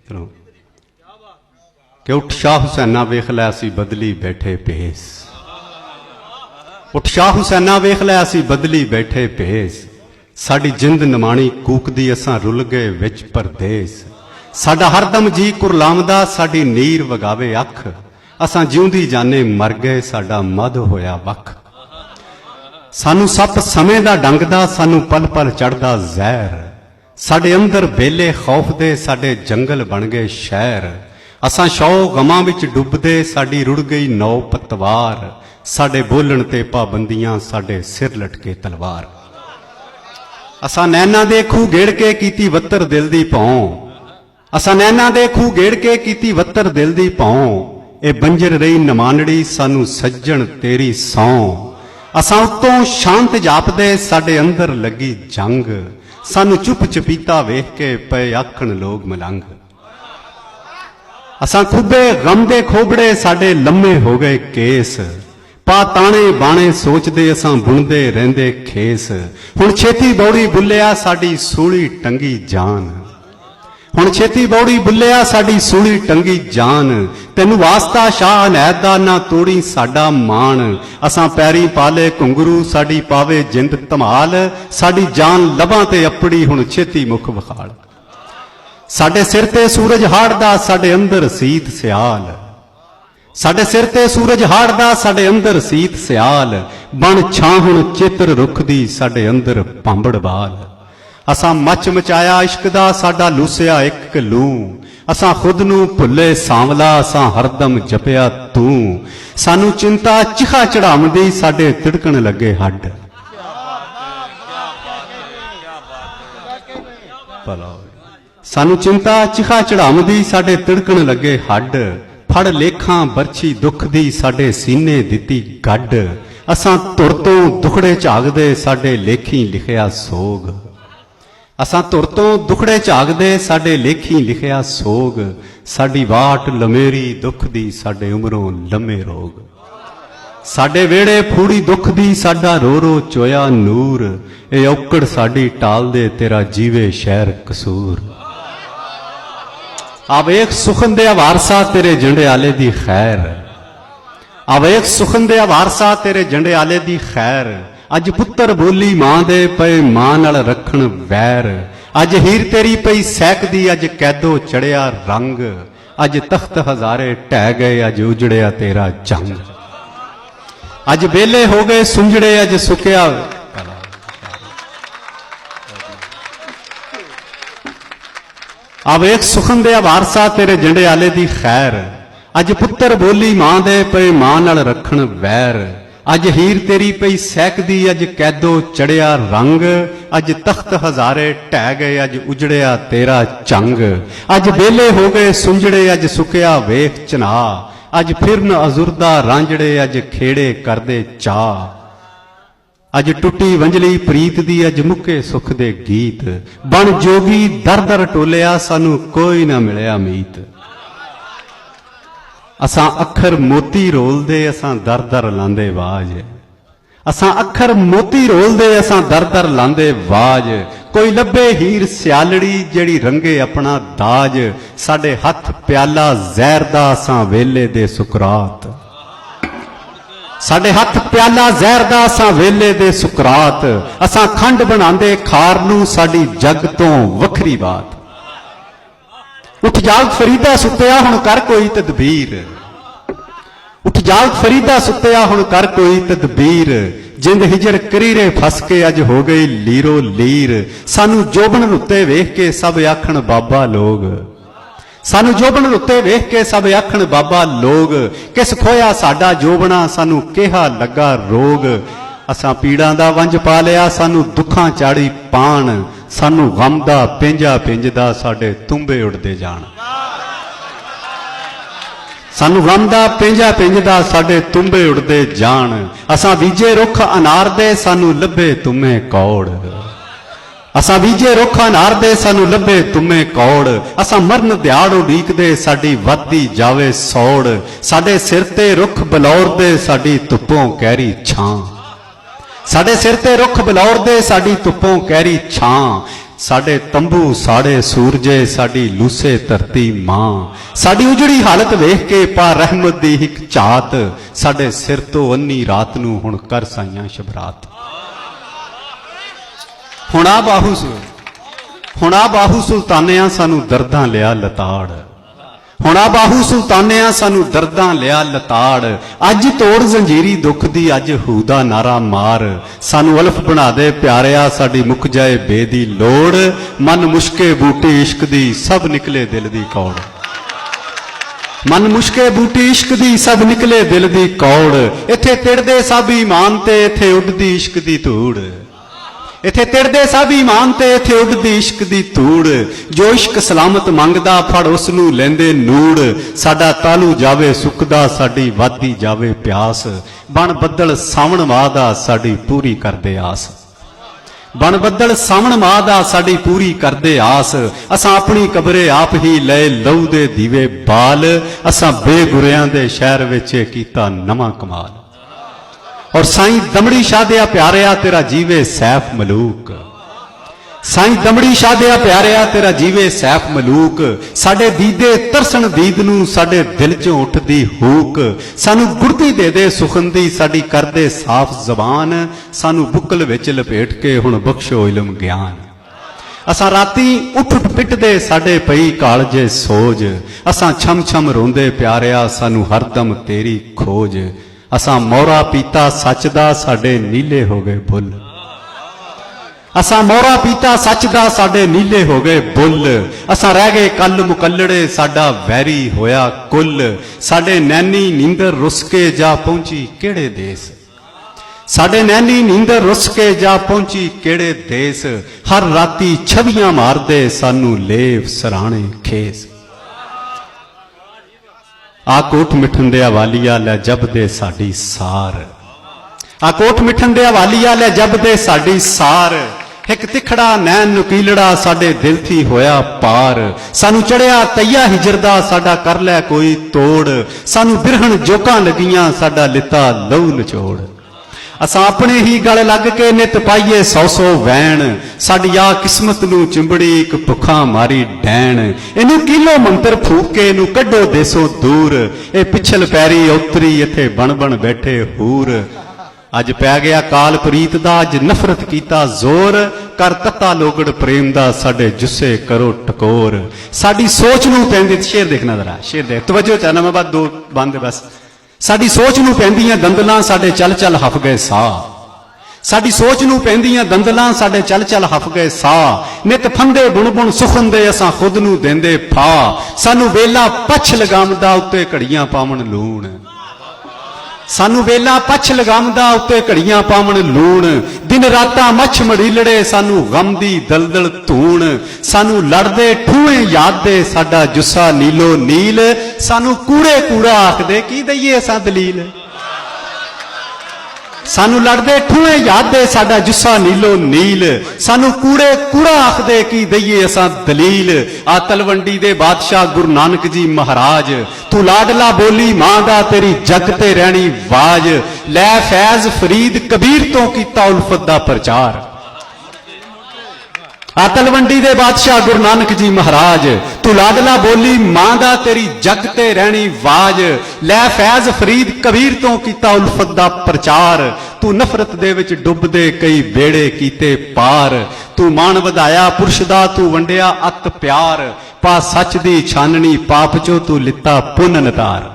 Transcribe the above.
इधरों कि उठ शाह हुसैना वेख लै असी बदली बैठे भेस, उठ शाह हुसैना वेख लै असी बदली बैठे भेस, साडी जिंद नमाणी कूकदी असां रुल गए विच परदेस, साडा हरदम जी कुरलामदा साडी नीर वगावे अख, असां जिउंदी जाने मर गए साडा मद होया वख, सानू सप समय दा डंगदा सानू पल पल चढ़दा जहर, साडे अंदर बेले खौफ दे साडे जंगल बन गए शहर, असां शौ गमां विच डुबदे साडी रुड़ गई नौ पतवार, साडे बोलण ते पाबंदियां साडे सिर लटके तलवार, असां नैना दे खूह गेड़ के कीती वत्तर दिल दी भौं, असां नैना दे खूह गेड़ के कीती वत्तर दिल दी भौं, ए बंजर रही नमानड़ी सानू सज्जण तेरी सौं, असां उत्तों शांत जापदे साडे अंदर लगी जंग, सानू चुप चपीता वेख के पे आखण लोग मलंग, असां खुबे गम दे खोबड़े साडे लम्मे हो गए केस, पा ताणे बाणे सोचदे असां बुणदे रहंदे खेस, हुण छेती बौड़ी बुल्लिया साडी सूली टंगी जान, हुण छेती बौड़ी बुल्लिया साडी सूली टंगी जान, तैनू वास्ता शाह अनैत दा ना तोड़ी साडा मान, असां पैरी पाले घुंगरू साडी पावे जिंद धमाल, साडी जान लबां ते अपड़ी हुण छेती मुख विखाल, साडे सिर ते सूरज हाड़दा साडे अंदर सीत सियाल, साडे सिर ते सूरज हाड़दा साडे अंदर सीत सियाल, बन छां हुण चित्र रुख दी साडे अंदर पांबड़ बाल, असां मच मचाया इश्क दा साडा लूसिया एक लूं, असां खुद नू भुल्ले सांवला असां हरदम जपिया तू, सानू चिंता चिखा चढ़ावदी साडे तिड़कण लगे हड्ड, सानू चिंता चिखा चढ़ावदी साडे तिड़कण लगे हड्ड, फड़ लेखां बरछी दुख दी साडे सीने दिती गड्ड, असां धुर तों दुखड़े झागदे साडे लेखी लिखिया सोग, असां धुर तों दुखड़े झागदे साडे लेखी लिखिया सोग, साडी वाट लमेरी दुख दी साडे उमरों लम्मे रोग, साडे वेड़े फूड़ी दुख दी साडा रो रो चोया नूर, ए औकड़ साडी टाल दे तेरा जीवे शहर कसूर, आ वेख सुखन दे वारसा तेरे जंडे आले दी खैर, आ वेख सुखन दे वारसा तेरे जंडे आले दी खैर, अज पुत्तर बोली मां दे पए मां नाल रखण वैर, अज हीर तेरी पई सैकदी अज कैदो चढ़िया रंग, अज तख्त हजारे ढह गए अज उजड़िया तेरा जंग, अज बेले हो गए सुंजड़े अज सुकिया, आ वेख सुखन दे वारसा तेरे जंडे आले दी खैर, अज पुत्तर बोली मां दे पए मां नाल रखण वैर, अज हीर तेरी पई सैकदी अज कैदो चढ़िया रंग, अज तख्त हजारे ढह गए अज उजड़िया तेरा चंग, अज बेले हो गए सुंजड़े अज सुकिया वेख चना, अज फिरन अजुरदा रांजड़े अज खेड़े करदे चा, अज टुटी वंजली प्रीत दी अज मुके सुख दे गीत, बन जोगी दर दर टोलिया सानू कोई ना मिलिया मीत, असां अखर मोती रोलदे असां दर दर लांदे वाज, असां अखर मोती रोलदे असां दर दर लांदे वाज, कोई लब्बे हीर सियालड़ी जेड़ी रंगे अपना दाज, साडे हथ प्याला जहर दा असां वेले दे सुकरात, साडे हथ प्याला जहर दा असां वेले दे सुकरात, असां खंड बनांदे खार नू साडी जग तो वखरी बात, उठ जाग फरीदा सुत्तिया हुण कर कोई तदबीर, उठ जाग फरीदा सुत्तिया हुण कर कोई तदबीर, जिंद हिजर करीरे फस के अज हो गई लीरो लीर, सानू जोबन उत्ते वेख के सब आखण बाबा लोग, सानू जोबन उत्ते वेख के सब आखण बाबा लोग, किस खोया साडा जोबना सानू केहा लगा रोग, असां पीड़ां दा वंज पा लिया सानू दुखां चाड़ी पाण, सानू गम दा पेंजा पेंजदा साडे तुम्बे उड़दे जाण, सानू गम दा पेंजा पेंजदा साडे तुम्बे उड़दे जाण, असां बीजे रुख अनार दे सानू लभे तुम्हें कौड़, असां बीजे रुख अनार दे सानू लभे तुम्हें कौड़, असां मरन दिहाड़ उड़ीकदे साडी वधदी जावे सौड़, साडे सिर ते रुख बलौर दे साडी धुप्पों कहरी छां, साडे सिर ते रुख बलौर दे साडी धुप्पों कहरी छां, साडे तंबू साड़े सूरजे साडी लूसे धरती मां साडी उजड़ी हालत वेख के पा रहमत दी एक झात साडे सिर तो अन्नी रात नूं हुण कर साइयां शबरात हुण आ बाहू सुल्तानिया सानू दर्दां लिया लताड़ हुण आ बाहू सुल्तानिया सानू दर्दां लिया लताड़ अज तोड़ जंजीरी दुख दी अज हूदा नारा मार सानू अल्फ बना दे प्यारिया साडी मुक जाए बेदी लोड़ मन मुश्के बूटी इश्क दी सब निकले दिल दी कौड़ मन मुश्के बूटी इश्क दी सब निकले दिल दी कौड़ इत्थे तिड़दे सब ईमान ते इत्थे उडदी इश्क दी धूड़ इत्थे तिड़दे सब ईमान ते इत्थे उडदी इश्क दी धूड़ जो इश्क सलामत मंगदा फड़ उस नूं लैंदे नूड़ साडा तालू जावे सुकदा साडी वादी जावे प्यास बन बदल सावण वादा साडी पूरी करदे आस बन बदल सावण वादा साडी पूरी करदे आस असां अपनी कबरे आप ही ले लहू दे दीवे बाल असां बेगुरियां दे शहर विच कीता नवां कमाल और साईं दमड़ी शाह दिया प्यारिया तेरा जीवे सैफ मलूक साईं दमड़ी शाह दिया प्यारिया तेरा जीवे सैफ मलूक साडे दीदे तरसन दीद नूं साडे दिल चों उठदी हूक सानू गुरदी दे दे सुखंदी साडी करदे साफ जबान सानू बुकल विच लपेट के हुण बख्शो इलम ज्ञान असां राती उठ उठ पिटदे साडे पई कालजे सोज असां छम छम रोंदे प्यारिया सानू हरदम तेरी खोज असां मोरा पीता सच दा साडे नीले हो गए बुल असां मोरा पीता सच दा साडे नीले हो गए बुल असां रह गए कल मुकल्लड़े साडा वैरी होया कुल साडे नैनी नींदर रुस के जा पहुंची केड़े देस साडे नैनी नींदर रुस के जा पहुंची केड़े देस हर राती छवियां मारदे सानू लेव सराणे खेस आ कोट मिठन दे वालिया लै जब दे साडी सार आ कोट मिठन दे वालिया लै जब दे साडी सार एक तिखड़ा नैन नुकीलड़ा साडे दिल थी होया पार सानू चढ़िया तैया हिजरदा साडा कर लै कोई तोड़ सानू बिरहन जोकां लगियां साडा लिता लहू नचोड़ असां अपने ही गल लग के नित पाइए सौ सौ वैण साडी आ किस्मत नूं चिंबड़ी एक भुखा मारी डैण इनू किलो मंत्र फूक के इनू कड्डो देसों दूर ए पिछल पैरी उतरी इत्थे बन बन बैठे हूर अज पै गया काल प्रीत दा अज नफरत कीता जोर कर तत्ता लोगड़ प्रेम दा साडे जुस्से करो टकोर साडी सोच नूं पैंदी शेर देखना जरा शेर देख तवज्जो चाहना मैं बात दो बंद बस साडी सोच नूं पैंदियां दंदलां साडे चल चल हफ गए साह साडी सोच नूं पैंदियां दंदलां साडे चल चल हफ गए साह नित फंदे बुण बुण सुखन दे असां खुद नूं देंदे फा सानू वेला पछ लगामदा उत्ते घड़ियां पावण लूण सानू वेला पछ लगामदा उत्ते घड़ियां पावण लूण दिन रातां मछ मड़ीलड़े सानू गम दी दलदल धूण सानू लड़दे ठूए याद दे साडा जुस्सा नीलो नील सानू कूड़े कूड़ा आखदे की दईए असां दलील सानू लड़दे ठूए याद दे साडा जुस्सा नीलो नील सानू कूड़े कूड़ा आखदे की दईए असां दलील आ तलवंडी दे बादशाह गुरु नानक जी महाराज तू लाडला बोली मां दा तेरी जग ते रहनी वाज लै फैज फरीद कबीर तो कीता उल्फत दा प्रचार आ तलवंडी दे बादशाह गुरु नानक जी महाराज तू लाडला बोली मां दा तेरी जग ते रहनी वाज लै फैज फरीद कबीर तो कीता उल्फत दा प्रचार तू नफरत दे विच डुबदे कई बेड़े कीते पार तू मान वधाया पुरुष दा तू वंडिया अत प्यार पा सच दी छाननी पाप चो तू लिता पुन नतार